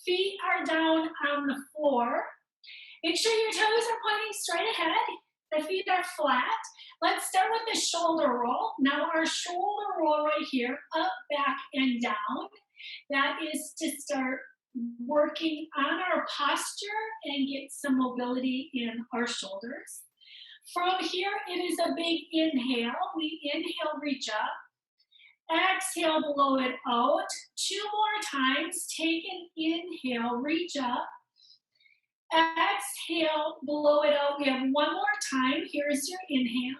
Feet are down on the floor. Make sure your toes are pointing straight ahead. The feet are flat. Let's start with the shoulder roll. Now our shoulder roll right here, up, back, and down. That is to start working on our posture and get some mobility in our shoulders. From here, it is a big inhale. We inhale, reach up. Exhale, blow it out. 2 more times. Take an inhale, reach up. Exhale, blow it out. We have 1 more time. Here's your inhale.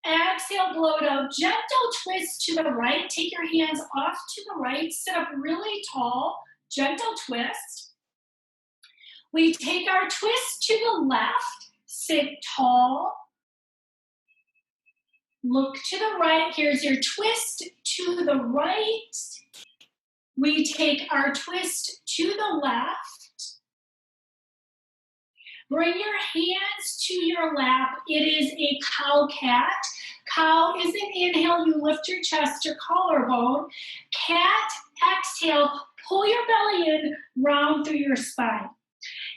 Exhale, blow it out. Gentle twist to the right. Take your hands off to the right. Sit up really tall. Gentle twist. We take our twist to the left. Sit tall. Look to the right. Here's your twist to the right. We take our twist to the left. Bring your hands to your lap. It is a cow cat. Cow is an inhale. You lift your chest, your collarbone. Cat, exhale. Pull your belly in, round through your spine.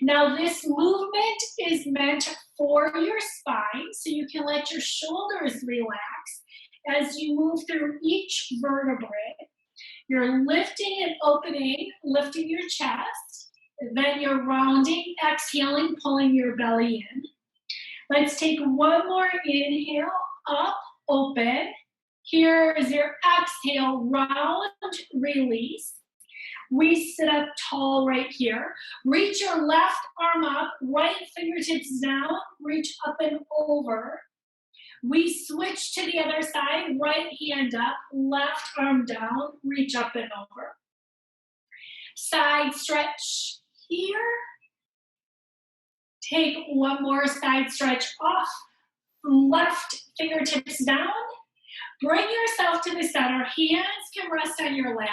Now this movement is meant for your spine, so you can let your shoulders relax as you move through each vertebrae. You're lifting and opening, lifting your chest. Then you're rounding, exhaling, pulling your belly in. Let's take 1 more inhale, up, open. Here is your exhale, round, release. We sit up tall right here. Reach your left arm up, right fingertips down, reach up and over. We switch to the other side, right hand up, left arm down, reach up and over. Side stretch here. Take 1 more side stretch off, left fingertips down. Bring yourself to the center. Hands can rest on your lap.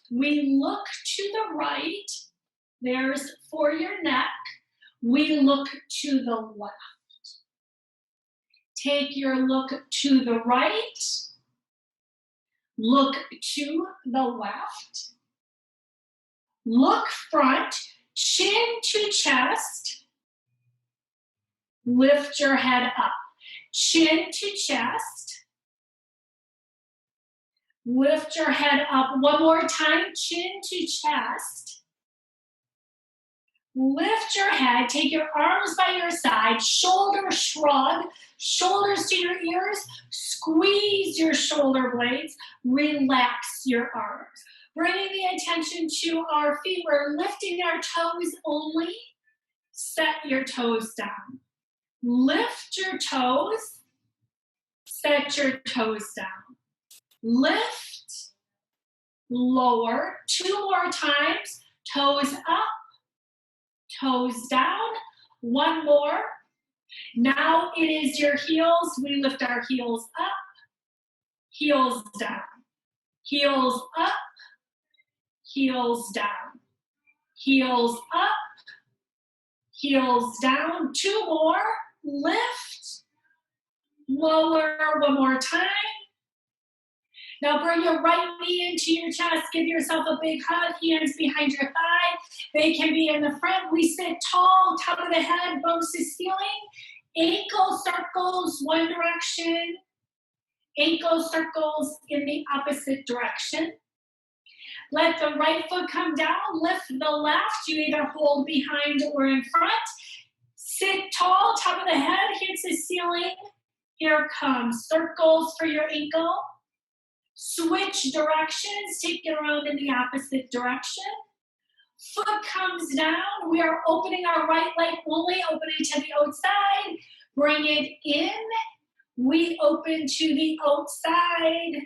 We look to the right. There's for your neck. We look to the left. Take your look to the right. Look to the left. Look front, chin to chest. Lift your head up. Chin to chest. Lift your head up 1 more time, chin to chest. Lift your head, take your arms by your side, shoulder shrug, shoulders to your ears, squeeze your shoulder blades, relax your arms. Bringing the attention to our feet, we're lifting our toes only. Set your toes down. Lift your toes, set your toes down. Lift, lower, 2 more times, toes up, toes down, 1 more. Now it is your heels. We lift our heels up, heels down, heels up, heels down, heels up, heels down. 2 more, lift, lower, 1 more time. Now bring your right knee into your chest. Give yourself a big hug. Hands behind your thigh. They can be in the front. We sit tall, top of the head, bumps the ceiling. Ankle circles one direction. Ankle circles in the opposite direction. Let the right foot come down. Lift the left. You either hold behind or in front. Sit tall, top of the head, hits the ceiling. Here comes circles for your ankle. Switch directions, take it around in the opposite direction. Foot comes down. We are opening our right leg only, opening to the outside. Bring it in. We open to the outside.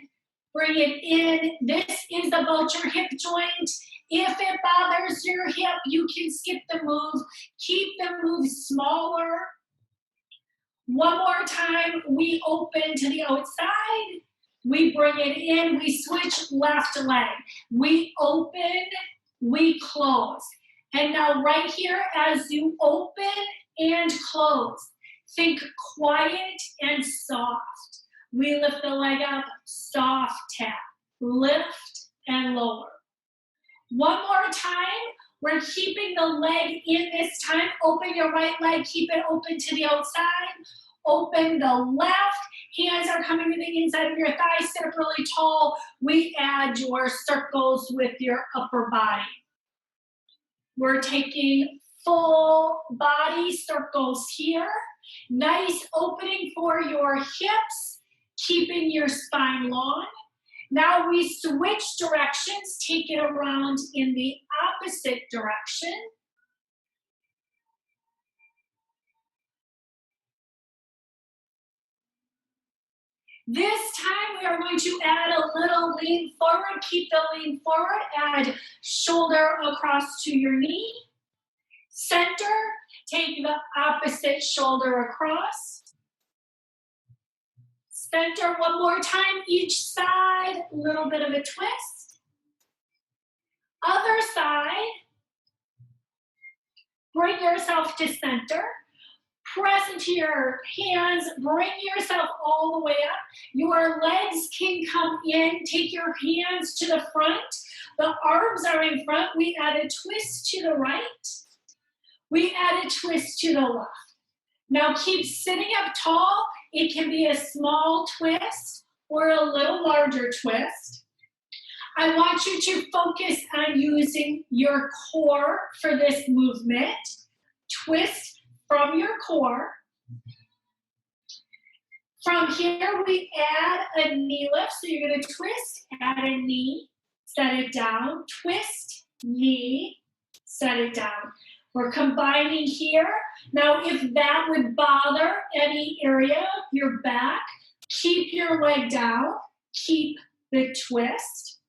Bring it in. This is about your hip joint. If it bothers your hip, you can skip the move. Keep the move smaller. 1 more time. We open to the outside. We bring it in, we switch left leg. We open, we close. And now right here, as you open and close, think quiet and soft. We lift the leg up, soft tap. Lift and lower. One more time. We're keeping the leg in this time. Open your right leg. Keep it open to the outside. Open the left. Hands are coming to the inside of your thighs. Sit up really tall. We add your circles with your upper body. We're taking full body circles here. Nice opening for your hips, keeping your spine long. Now we switch directions, take it around in the opposite direction. This time we are going to add a little lean forward. Keep the lean forward. Add shoulder across to your knee. Center, take the opposite shoulder across. Center one more time, each side, a little bit of a twist. Other side, bring yourself to center. Press into your hands, bring yourself all the way up. Your legs can come in, take your hands to the front. The arms are in front. We add a twist to the right. We add a twist to the left. Now keep sitting up tall. It can be a small twist or a little larger twist. I want you to focus on using your core for this movement. Twist from your core. From here, we add a knee lift. So you're going to twist, add a knee, set it down, twist, knee, set it down. We're combining here. Now, if that would bother any area of your back, keep your leg down, keep the twist.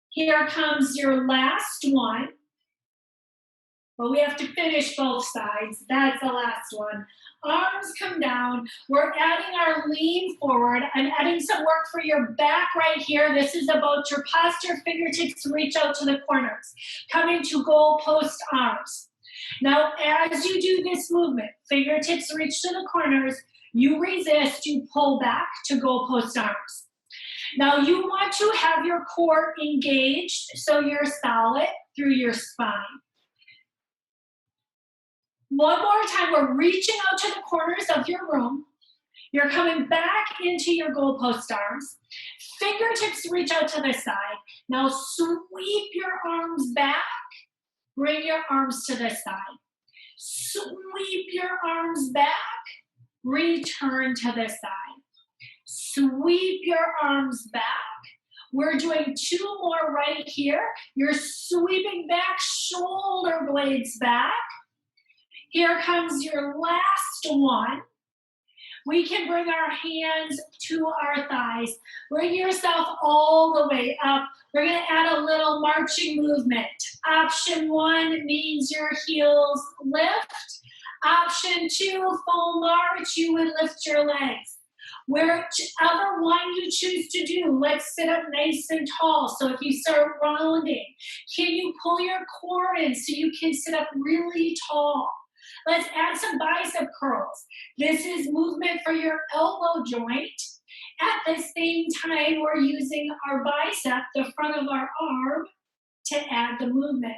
Here comes your last one. Well, we have to finish both sides. That's the last one. Arms come down. We're adding our lean forward. I'm adding some work for your back right here. This is about your posture. Fingertips reach out to the corners. Coming to goal post arms. Now, as you do this movement, fingertips reach to the corners. You resist. You pull back to goal post arms. Now, you want to have your core engaged so you're solid through your spine. One more time, we're reaching out to the corners of your room. You're coming back into your goalpost arms. Fingertips reach out to the side. Now sweep your arms back. Bring your arms to the side. Sweep your arms back. Return to the side. Sweep your arms back. We're doing two more right here. You're sweeping back, shoulder blades back. Here comes your last one. We can bring our hands to our thighs. Bring yourself all the way up. We're going to add a little marching movement. Option 1 means your heels lift. Option 2, full march, you would lift your legs. Whichever one you choose to do, let's sit up nice and tall. So if you start rounding, can you pull your core in so you can sit up really tall? Let's add some bicep curls. This is movement for your elbow joint. At the same time, we're using our bicep, the front of our arm, to add the movement.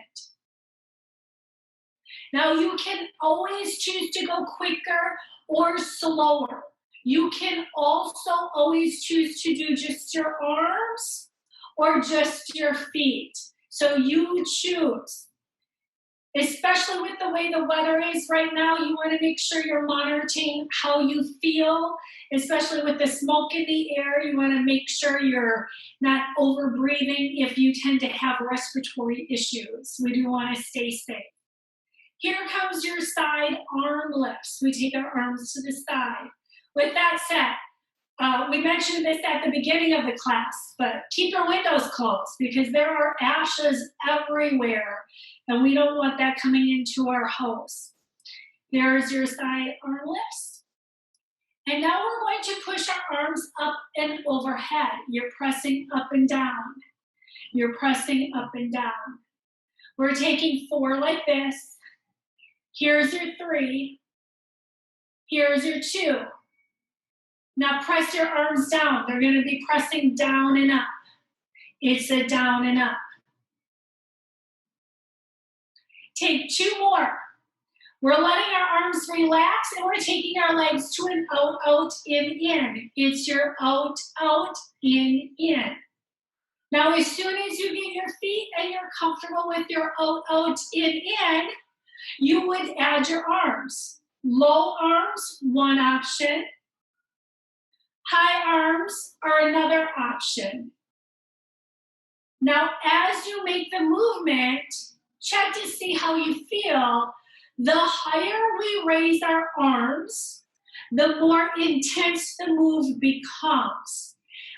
Now, you can always choose to go quicker or slower. You can also always choose to do just your arms or just your feet. So you choose. Especially with the way the weather is right now, you want to make sure you're monitoring how you feel, especially with the smoke in the air. You want to make sure you're not over breathing if you tend to have respiratory issues. We do want to stay safe. Here comes your side arm lifts. We take our arms to the side. With that said, we mentioned this at the beginning of the class, but keep your windows closed because there are ashes everywhere. And we don't want that coming into our house. There's your side arm lifts. And now we're going to push our arms up and overhead. You're pressing up and down. You're pressing up and down. We're taking 4 like this. Here's your 3. Here's your 2. Now press your arms down. They're going to be pressing down and up. It's a down and up. Take 2 more. We're letting our arms relax and we're taking our legs to an out, out, in. It's your out, out, in. Now, as soon as you get your feet and you're comfortable with your out, out, in, you would add your arms. Low arms, one option. High arms are another option. Now, as you make the movement, check to see how you feel. The higher we raise our arms, the more intense the move becomes.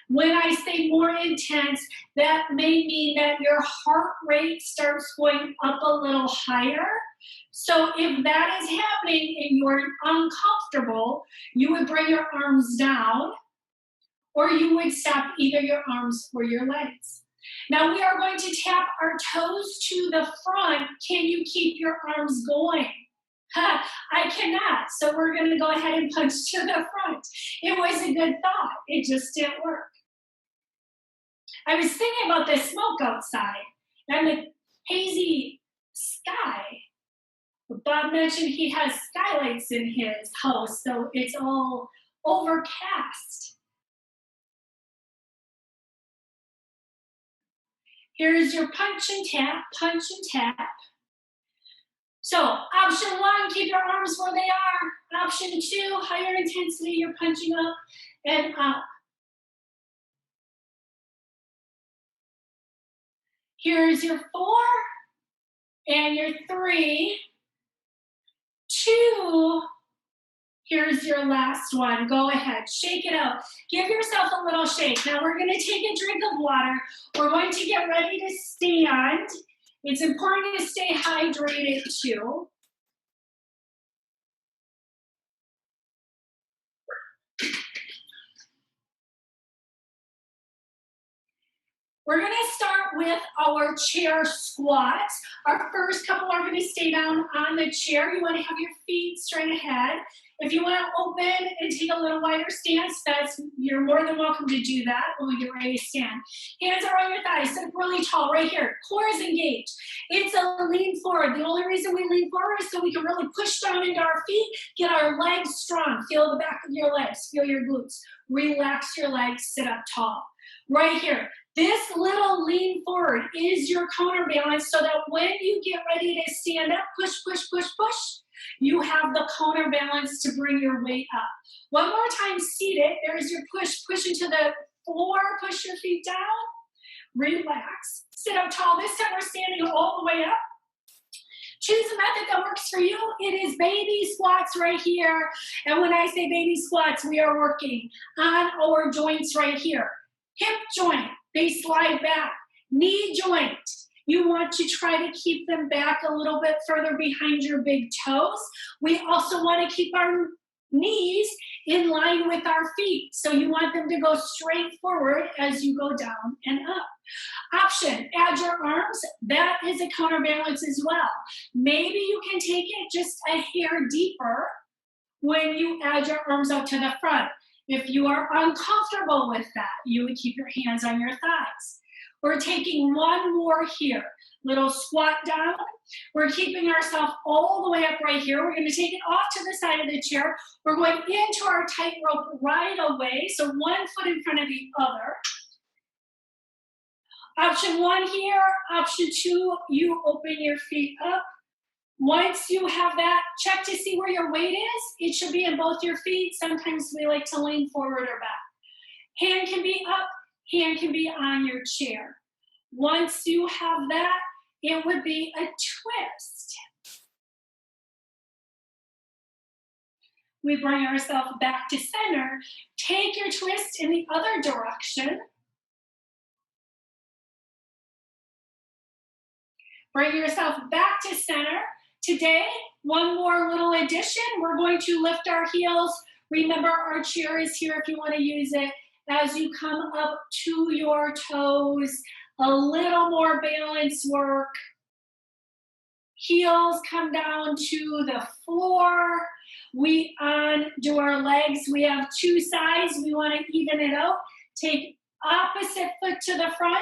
When I say more intense, that may mean that your heart rate starts going up a little higher. So if that is happening and you're uncomfortable, you would bring your arms down, or you would stop either your arms or your legs. Now we are going to tap our toes to the front. Can you keep your arms going? I cannot, so we're going to go ahead and punch to the front. It was a good thought. It just didn't work. I was thinking about the smoke outside and the hazy sky. Bob mentioned he has skylights in his house, so it's all overcast. Here's your punch and tap, punch and tap. So option 1, keep your arms where they are. Option 2, higher intensity, you're punching up and up. Here's your 4 and your 3, 2, here's your last one. Go ahead, shake it out. Give yourself a little shake. Now we're gonna take a drink of water. We're going to get ready to stand. It's important to stay hydrated too. We're gonna start with our chair squats. Our first couple are gonna stay down on the chair. You wanna have your feet straight ahead. If you wanna open and take a little wider stance, you're more than welcome to do that when we get ready to stand. Hands are on your thighs, sit up really tall, right here. Core is engaged. It's a lean forward. The only reason we lean forward is so we can really push down into our feet, get our legs strong. Feel the back of your legs, feel your glutes. Relax your legs, sit up tall. Right here. This little lean forward is your counterbalance so that when you get ready to stand up, push, push, push, push, you have the counterbalance to bring your weight up. One more time, seated. There's your push, push into the floor, push your feet down, relax, sit up tall. This time we're standing all the way up. Choose a method that works for you. It is baby squats right here. And when I say baby squats, we are working on our joints right here. Hip joint, they slide back. Knee joint, you want to try to keep them back a little bit further behind your big toes. We also want to keep our knees in line with our feet. So you want them to go straight forward as you go down and up. Option, add your arms. That is a counterbalance as well. Maybe you can take it just a hair deeper when you add your arms up to the front. If you are uncomfortable with that, you would keep your hands on your thighs. We're taking one more here. Little squat down. We're keeping ourselves all the way up right here. We're going to take it off to the side of the chair. We're going into our tightrope right away. So one foot in front of the other. Option 1 here. Option 2, you open your feet up. Once you have that, check to see where your weight is. It should be in both your feet. Sometimes we like to lean forward or back. Hand can be up, hand can be on your chair. Once you have that, it would be a twist. We bring ourselves back to center. Take your twist in the other direction. Bring yourself back to center. Today, one more little addition. We're going to lift our heels. Remember, our chair is here if you want to use it. As you come up to your toes, a little more balance work. Heels come down to the floor. We undo our legs. We have 2 sides. We want to even it out. Take opposite foot to the front.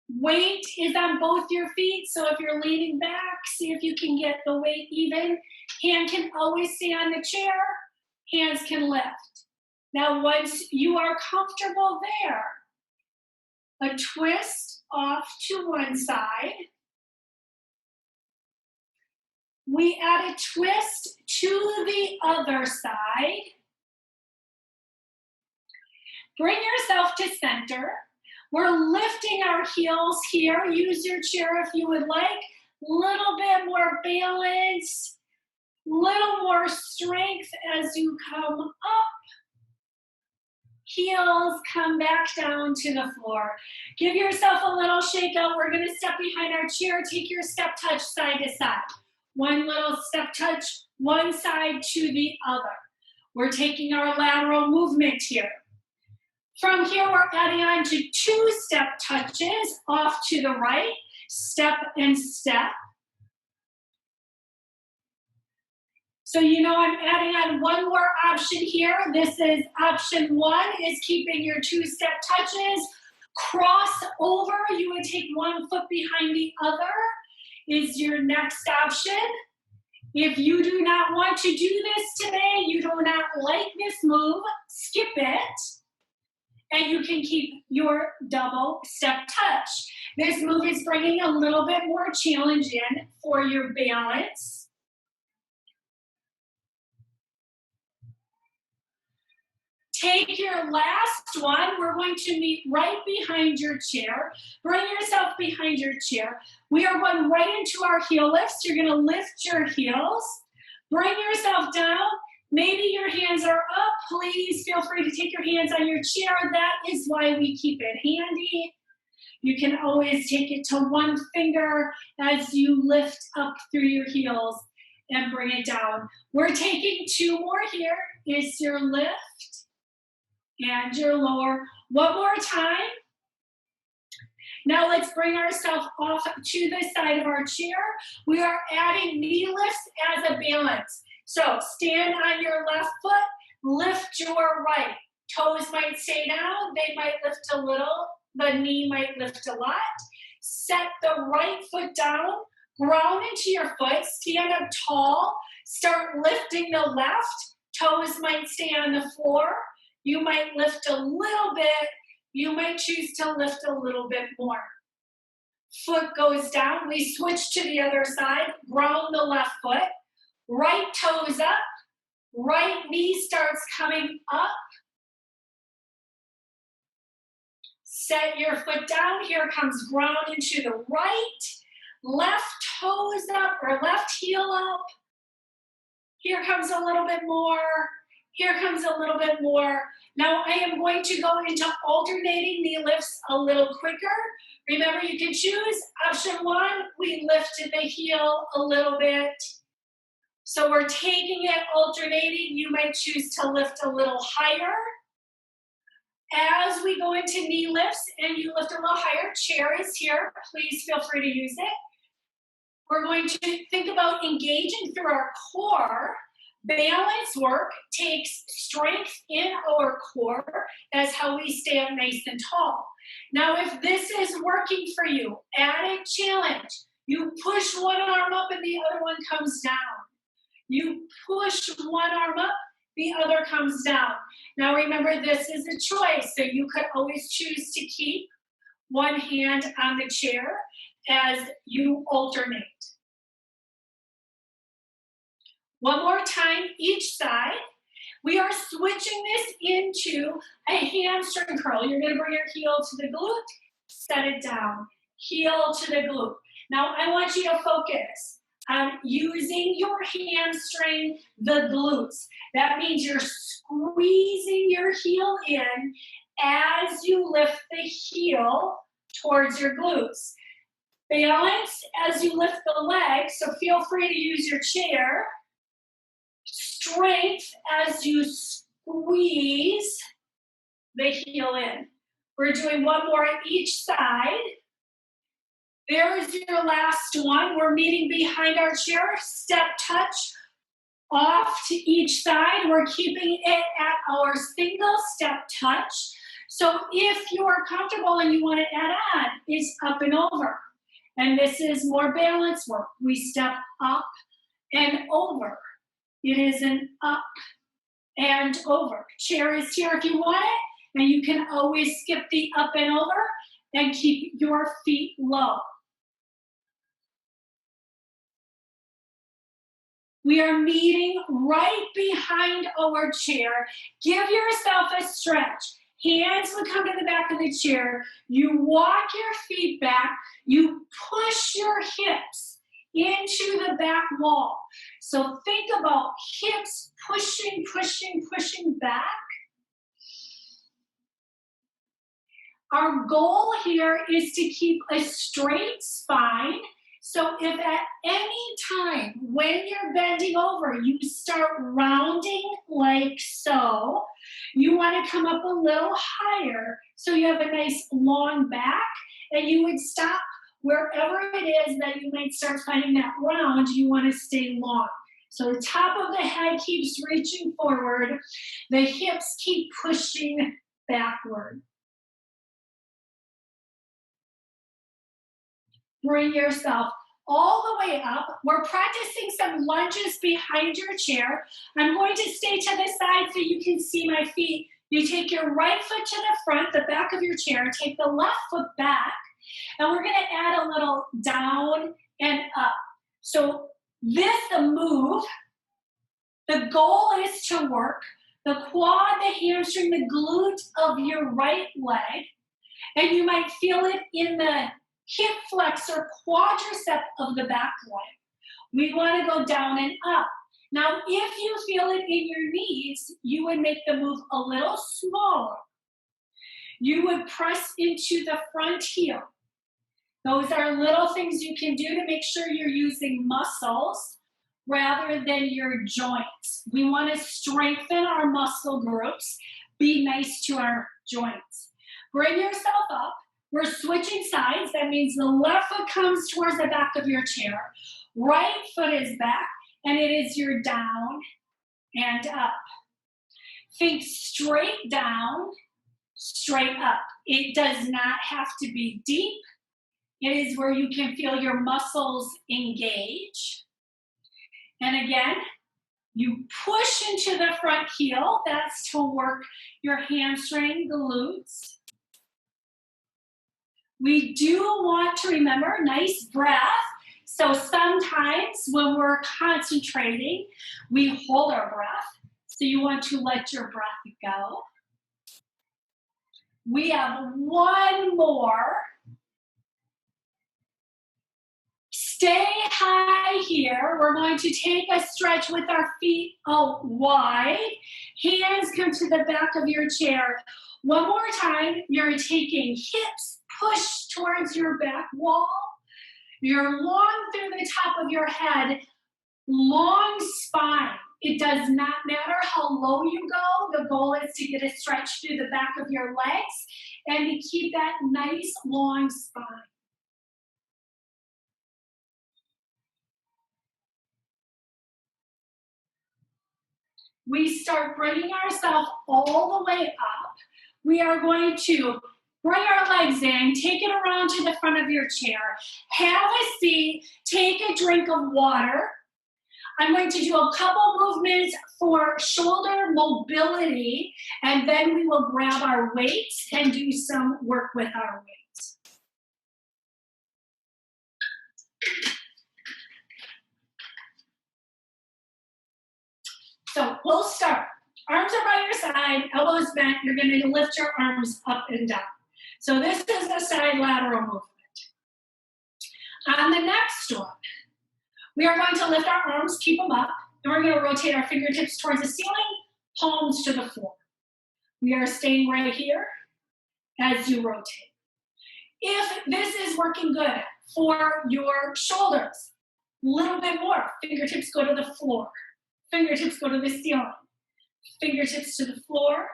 Weight is on both your feet, so if you're leaning back, see if you can get the weight even. Hand can always stay on the chair, hands can lift. Now, once you are comfortable there, a twist off to one side. We add a twist to the other side. Bring yourself to center. We're lifting our heels here. Use your chair if you would like. Little bit more balance, little more strength as you come up. Heels come back down to the floor. Give yourself a little shake out. We're gonna step behind our chair. Take your step touch side to side. One little step touch, one side to the other. We're taking our lateral movement here. From here, we're adding on to 2 step touches off to the right, step and step. So you know I'm adding on one more option here. This is option 1 is keeping your 2 step touches. Cross over, you would take one foot behind the other is your next option. If you do not want to do this today, you do not like this move, skip it. And you can keep your double step touch. This move is bringing a little bit more challenge in for your balance. Take your last one. We're going to meet right behind your chair. Bring yourself behind your chair. We are going right into our heel lifts. You're going to lift your heels. Bring yourself down. Maybe your hands are up. Please feel free to take your hands on your chair. That is why we keep it handy. You can always take it to one finger as you lift up through your heels and bring it down. We're taking 2 more here. Is your lift and your lower. One more time. Now let's bring ourselves off to the side of our chair. We are adding knee lifts as a balance. So stand on your left foot, lift your right. Toes might stay down, they might lift a little, the knee might lift a lot. Set the right foot down, ground into your foot, stand up tall, start lifting the left. Toes might stay on the floor. You might lift a little bit. You might choose to lift a little bit more. Foot goes down. We switch to the other side. Ground the left foot. Right toes up. Right knee starts coming up. Set your foot down. Here comes ground into the right. Left toes up or left heel up. Here comes a little bit more. Here comes a little bit more. Now I am going to go into alternating knee lifts a little quicker. Remember, you can choose option 1. We lifted the heel a little bit. So we're taking it alternating. You might choose to lift a little higher. As we go into knee lifts and you lift a little higher, chair is here. Please feel free to use it. We're going to think about engaging through our core. Balance work takes strength in our core. That's how we stay up nice and tall. Now, if this is working for you, added challenge. You push one arm up and the other one comes down. You push one arm up, the other comes down. Now remember, this is a choice, so you could always choose to keep one hand on the chair as you alternate. One more time, each side. We are switching this into a hamstring curl. You're gonna bring your heel to the glute, set it down. Heel to the glute. Now I want you to focus on using your hamstring, the glutes. That means you're squeezing your heel in as you lift the heel towards your glutes. Balance as you lift the leg, so feel free to use your chair. Strength as you squeeze the heel in. We're doing one more on each side. There's your last one. We're meeting behind our chair, step touch off to each side. We're keeping it at our single step touch. So if you are comfortable and you want to add on, is up and over. And this is more balance work. We step up and over. It is an up and over. Chair is here if you want it, and you can always skip the up and over and keep your feet low. We are meeting right behind our chair. Give yourself a stretch. Hands would come to the back of the chair. You walk your feet back. You push your hips into the back wall. So think about hips pushing, pushing, pushing back. Our goal here is to keep a straight spine. So if at any time when you're bending over, you start rounding like so, you want to come up a little higher so you have a nice long back, and you would stop wherever it is that you might start finding that round. You want to stay long. So the top of the head keeps reaching forward. The hips keep pushing backward. Bring yourself all the way up. We're practicing some lunges behind your chair. I'm going to stay to the side so you can see my feet. You take your right foot to the front, the back of your chair. Take the left foot back. And we're going to add a little down and up. So the move, the goal is to work the quad, the hamstring, the glute of your right leg. And you might feel it in the hip flexor quadricep of the back leg. We want to go down and up. Now, if you feel it in your knees, you would make the move a little smaller. You would press into the front heel. Those are little things you can do to make sure you're using muscles rather than your joints. We want to strengthen our muscle groups. Be nice to our joints. Bring yourself up. We're switching sides. That means the left foot comes towards the back of your chair. Right foot is back, and it is your down and up. Think straight down, straight up. It does not have to be deep. It is where you can feel your muscles engage. And again, you push into the front heel. That's to work your hamstring, glutes. We do want to remember, nice breath. So sometimes when we're concentrating, we hold our breath. So you want to let your breath go. We have one more. Stay high here. We're going to take a stretch with our feet out wide. Hands come to the back of your chair. One more time, you're taking hips push towards your back wall. You're long through the top of your head, long spine. It does not matter how low you go. The goal is to get a stretch through the back of your legs and to keep that nice long spine. We start bringing ourselves all the way up. We are going to bring our legs in, take it around to the front of your chair. Have a seat, take a drink of water. I'm going to do a couple movements for shoulder mobility, and then we will grab our weights and do some work with our weights. So we'll start. Arms are by your side, elbows bent. You're going to lift your arms up and down. So this is the side lateral movement. On the next one, we are going to lift our arms, keep them up, and we're going to rotate our fingertips towards the ceiling, palms to the floor. We are staying right here as you rotate. If this is working good for your shoulders, a little bit more. Fingertips go to the floor. Fingertips go to the ceiling. Fingertips to the floor.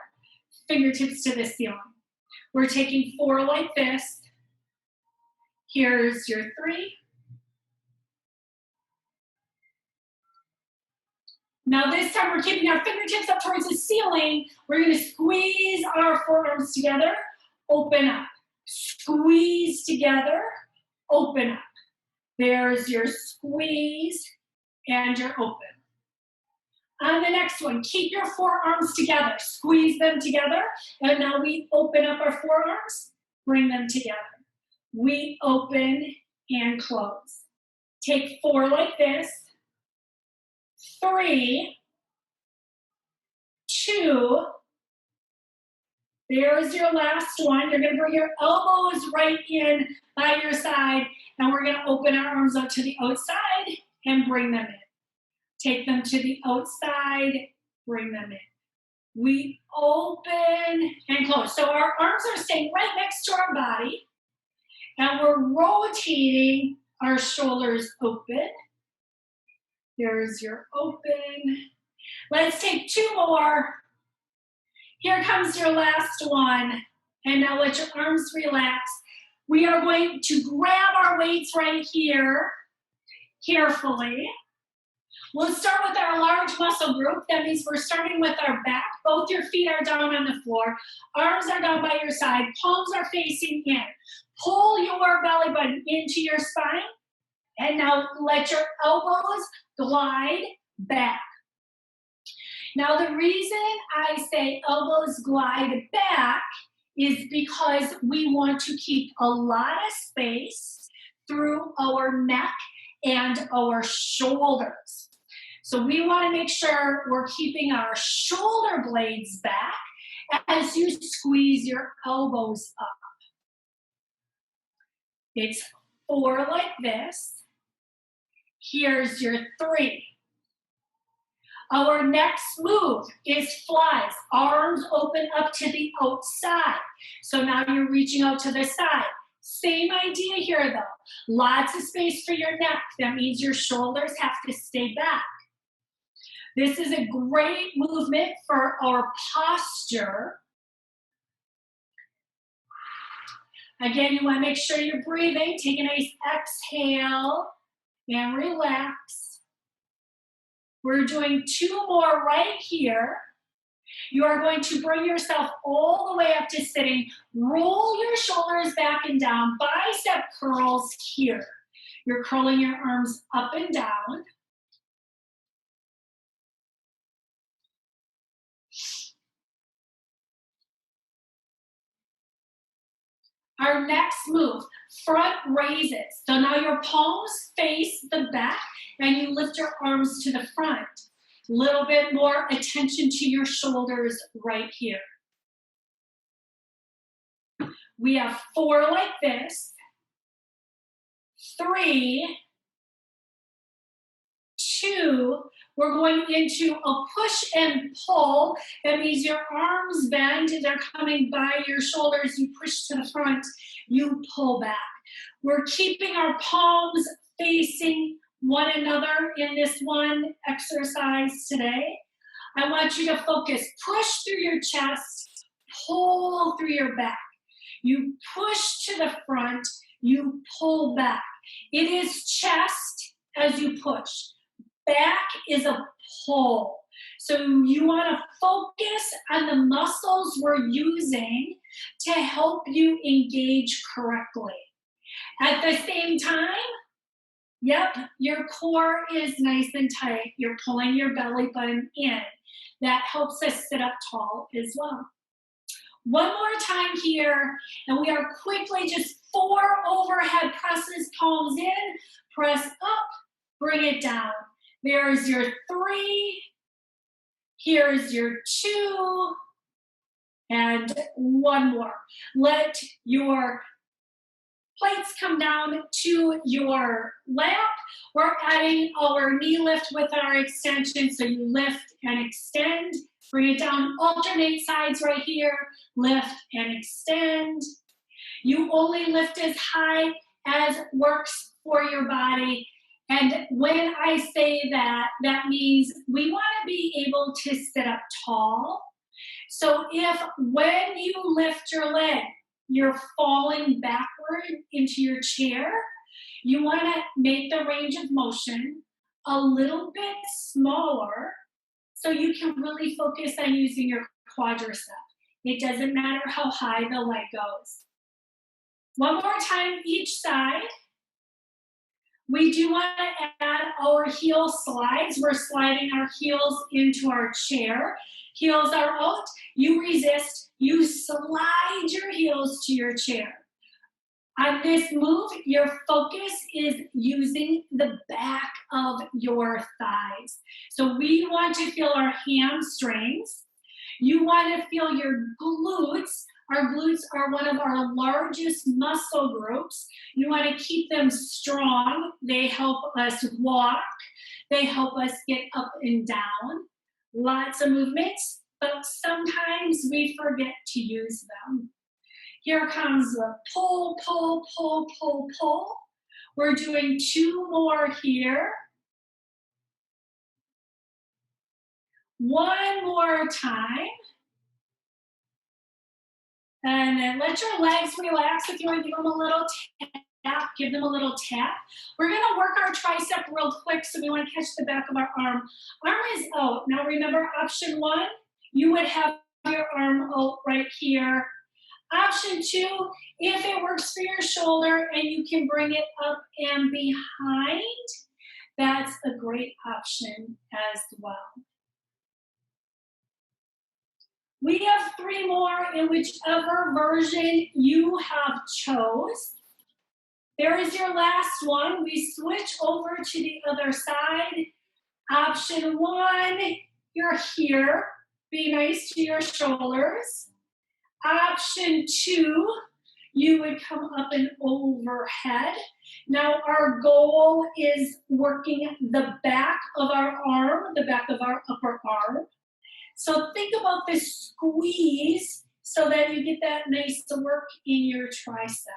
Fingertips to the ceiling. We're taking 4 like this. Here's your 3. Now this time we're keeping our fingertips up towards the ceiling. inhaling, we're going to squeeze our forearms together, open up. Squeeze together, open up. There's your squeeze and your open. On the next one, keep your forearms together. Squeeze them together. And now we open up our forearms, bring them together. We open and close. Take 4 like this. 3, 2. There's your last one. You're going to bring your elbows right in by your side, and we're going to open our arms up to the outside and bring them in. Take them to the outside, bring them in. We open and close. So our arms are staying right next to our body, and we're rotating our shoulders open. There's your open. Let's take 2 more. Here comes your last one. And now let your arms relax. We are going to grab our weights right here, carefully. We'll start with our large muscle group. That means we're starting with our back. Both your feet are down on the floor. Arms are down by your side. Palms are facing in. Pull your belly button into your spine. And now let your elbows glide back. Now the reason I say elbows glide back is because we want to keep a lot of space through our neck and our shoulders. So we want to make sure we're keeping our shoulder blades back as you squeeze your elbows up. It's 4 like this. Here's your 3. Our next move is flies. Arms open up to the outside. So now you're reaching out to the side. Same idea here though. Lots of space for your neck. That means your shoulders have to stay back. This is a great movement for our posture. Again, you want to make sure you're breathing. Take a nice exhale and relax. We're doing 2 more right here. You are going to bring yourself all the way up to sitting. Roll your shoulders back and down. Bicep curls here. You're curling your arms up and down. Our next move, front raises. So now your palms face the back and you lift your arms to the front. A little bit more attention to your shoulders right here. We have 4 like this. 3, 2, we're going into a push and pull. That means your arms bend, they're coming by your shoulders. You push to the front, you pull back. We're keeping our palms facing one another in this one exercise today. I want you to focus. Push through your chest, pull through your back. You push to the front, you pull back. It is chest as you push. Back is a pull. So you want to focus on the muscles we're using to help you engage correctly. At the same time, yep, your core is nice and tight. You're pulling your belly button in. That helps us sit up tall as well. One more time here, and we are quickly just 4 overhead presses, palms in, press up, bring it down. There's your 3, here's your 2, and 1 more. Let your plates come down to your lap. We're adding our knee lift with our extension, so you lift and extend. Bring it down, alternate sides right here, lift and extend. You only lift as high as works for your body. And when I say that, that means we want to be able to sit up tall. So if when you lift your leg, you're falling backward into your chair, you want to make the range of motion a little bit smaller So you can really focus on using your quadricep. It doesn't matter how high the leg goes. One more time each side. We do want to add our heel slides. We're sliding our heels into our chair. Heels are out. You resist. You slide your heels to your chair. On this move, your focus is using the back of your thighs. So we want to feel our hamstrings. You want to feel your glutes. Our glutes are one of our largest muscle groups. You want to keep them strong. They help us walk. They help us get up and down. Lots of movements, but sometimes we forget to use them. Here comes the pull, pull, pull, pull, pull. We're doing 2 more here. One more time. And then let your legs relax. If you want to give them a little tap, give them a little tap. We're going to work our tricep real quick, so we want to catch the back of our arm. Arm is out. Now remember option 1, you would have your arm out right here. Option 2, if it works for your shoulder and you can bring it up and behind, that's a great option as well. We have 3 more in whichever version you have chose. There is your last one. We switch over to the other side. Option 1, you're here. Be nice to your shoulders. Option 2, you would come up and overhead. Now our goal is working the back of our arm, the back of our upper arm. So think about this squeeze so that you get that nice work in your tricep.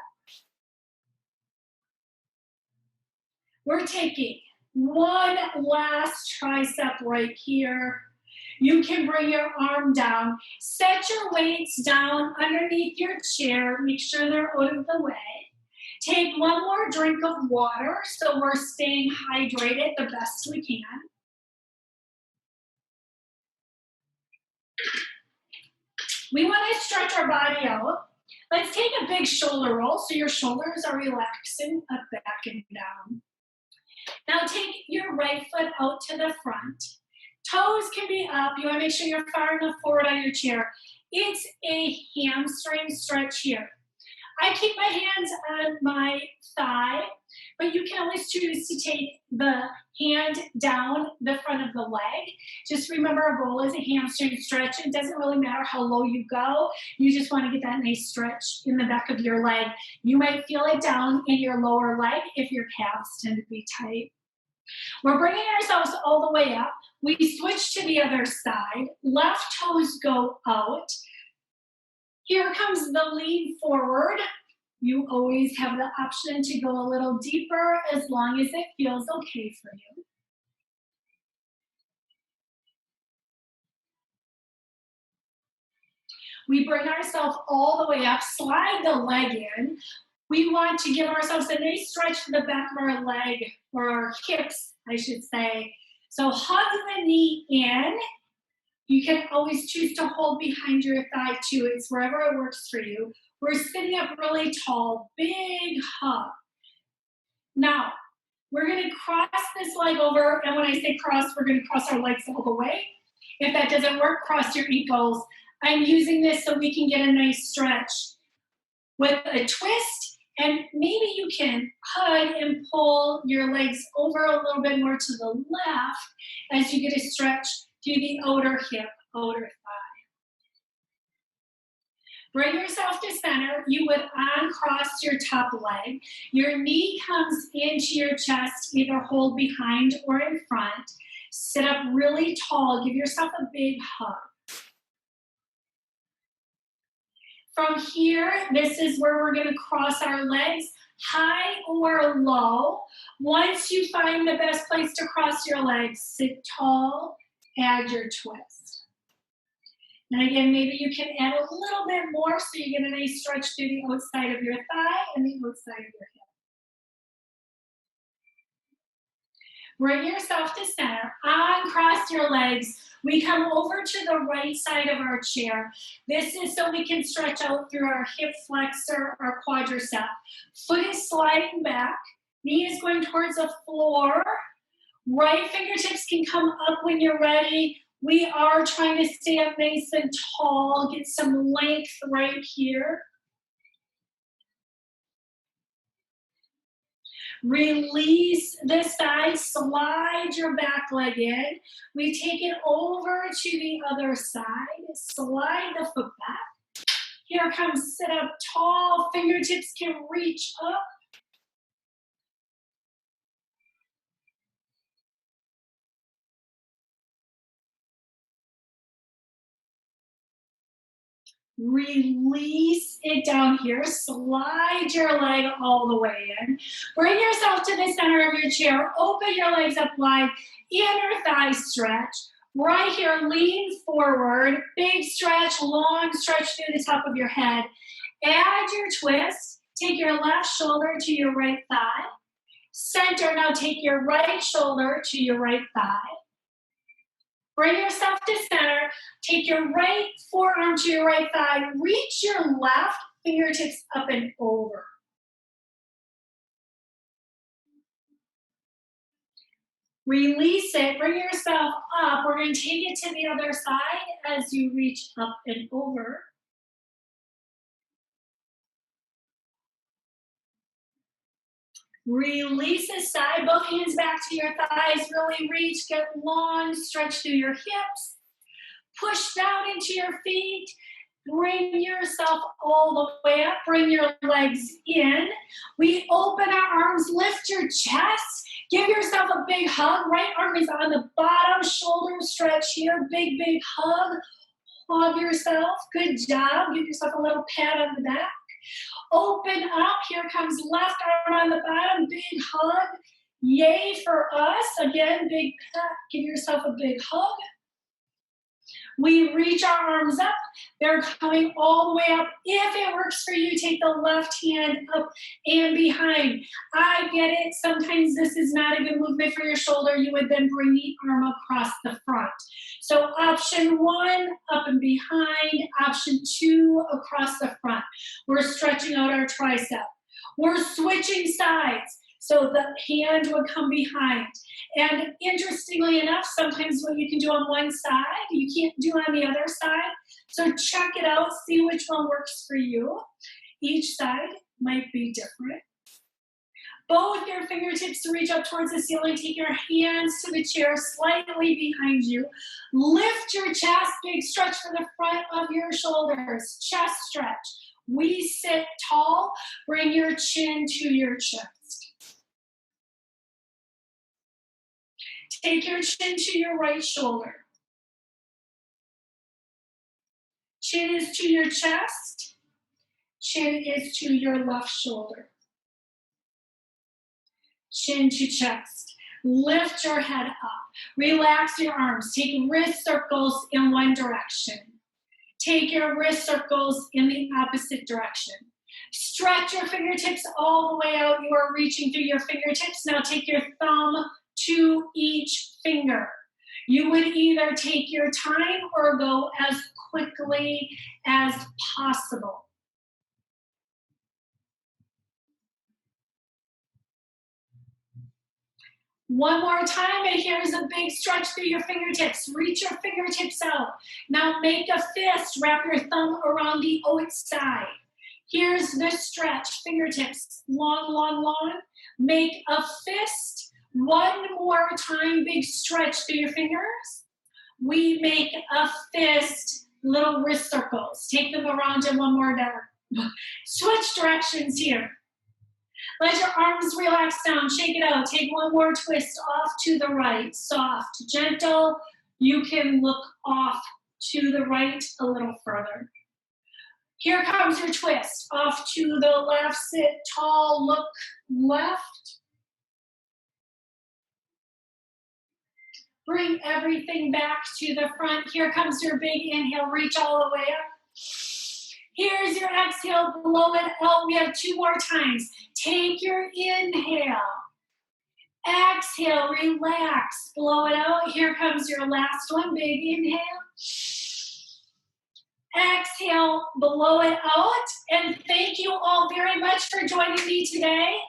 We're taking one last tricep right here. You can bring your arm down. Set your weights down underneath your chair. Make sure they're out of the way. Take one more drink of water so we're staying hydrated the best we can. We want to stretch our body out. Let's take a big shoulder roll so your shoulders are relaxing up, back, and down. Now take your right foot out to the front. Toes can be up. You want to make sure you're far enough forward on your chair. It's a hamstring stretch here. I keep my hands on my thigh, but you can always choose to take the hand down the front of the leg. Just remember our goal is a hamstring stretch. It doesn't really matter how low you go. You just want to get that nice stretch in the back of your leg. You might feel it down in your lower leg if your calves tend to be tight. We're bringing ourselves all the way up. We switch to the other side. Left toes go out. Here comes the lean forward. You always have the option to go a little deeper as long as it feels okay for you. We bring ourselves all the way up, slide the leg in. We want to give ourselves a nice stretch for the back of our leg, or our hips, I should say. So hug the knee in. You can always choose to hold behind your thigh too. It's wherever it works for you. We're sitting up really tall, big hug. Now, we're going to cross this leg over, and when I say cross, we're going to cross our legs all the way. If that doesn't work, cross your ankles. I'm using this so we can get a nice stretch with a twist, and maybe you can hug and pull your legs over a little bit more to the left as you get a stretch through the outer hip, outer thigh. Bring yourself to center. You would uncross your top leg. Your knee comes into your chest, either hold behind or in front. Sit up really tall. Give yourself a big hug. From here, this is where we're going to cross our legs, high or low. Once you find the best place to cross your legs, sit tall, add your twist. And again, maybe you can add a little bit more so you get a nice stretch through the outside of your thigh and the outside of your hip. Bring yourself to center, uncross your legs. We come over to the right side of our chair. This is so we can stretch out through our hip flexor, our quadricep. Foot is sliding back. Knee is going towards the floor. Right fingertips can come up when you're ready. We are trying to stay up nice and tall. Get some length right here. Release the side, slide your back leg in. We take it over to the other side, slide the foot back. Here comes sit up tall, fingertips can reach up. Release it down here. Slide your leg all the way in. Bring yourself to the center of your chair. Open your legs up wide. Inner thigh stretch. Right here, lean forward. Big stretch, long stretch through the top of your head. Add your twist. Take your left shoulder to your right thigh. Center, now take your right shoulder to your right thigh. Bring yourself to center. Take your right forearm to your right thigh. Reach your left fingertips up and over. Release it. Bring yourself up. We're going to take it to the other side as you reach up and over. Release the side, both hands back to your thighs. Really reach, get long, stretch through your hips. Push down into your feet. Bring yourself all the way up. Bring your legs in. We open our arms, lift your chest. Give yourself a big hug. Right arm is on the bottom, shoulder stretch here. Big, big hug. Hug yourself. Good job. Give yourself a little pat on the back. Open up. Here comes left arm on the bottom. Big hug. Yay for us. Again, big pat. Give yourself a big hug. We reach our arms up. They're coming all the way up. If it works for you, take the left hand up and behind. I get it. Sometimes this is not a good movement for your shoulder. You would then bring the arm across the front. So option 1, up and behind. Option 2, across the front. We're stretching out our tricep. We're switching sides. So the hand would come behind. And interestingly enough, sometimes what you can do on one side, you can't do on the other side. So check it out, see which one works for you. Each side might be different. Both your fingertips reach up towards the ceiling. Take your hands to the chair slightly behind you. Lift your chest, big stretch for the front of your shoulders. Chest stretch. We sit tall. Bring your chin to your chest. Take your chin to your right shoulder. Chin is to your chest. Chin is to your left shoulder. Chin to chest. Lift your head up. Relax your arms. Take wrist circles in one direction. Take your wrist circles in the opposite direction. Stretch your fingertips all the way out. You are reaching through your fingertips. Now take your thumb to each finger. You would either take your time or go as quickly as possible. One more time, and here's a big stretch through your fingertips. Reach your fingertips out. Now make a fist. Wrap your thumb around the outside. Here's the stretch. Fingertips long, long, long. Make a fist. One more time, big stretch through your fingers. We make a fist, little wrist circles. Take them around and one more down. Switch directions here. Let your arms relax down. Shake it out. Take one more twist off to the right. Soft, gentle. You can look off to the right a little further. Here comes your twist. Off to the left. Sit tall. Look left. Bring everything back to the front. Here comes your big inhale. Reach all the way up. Here's your exhale. Blow it out. We have 2 more times. Take your inhale. Exhale, relax, blow it out. Here comes your last one, big inhale. Exhale, blow it out. And thank you all very much for joining me today.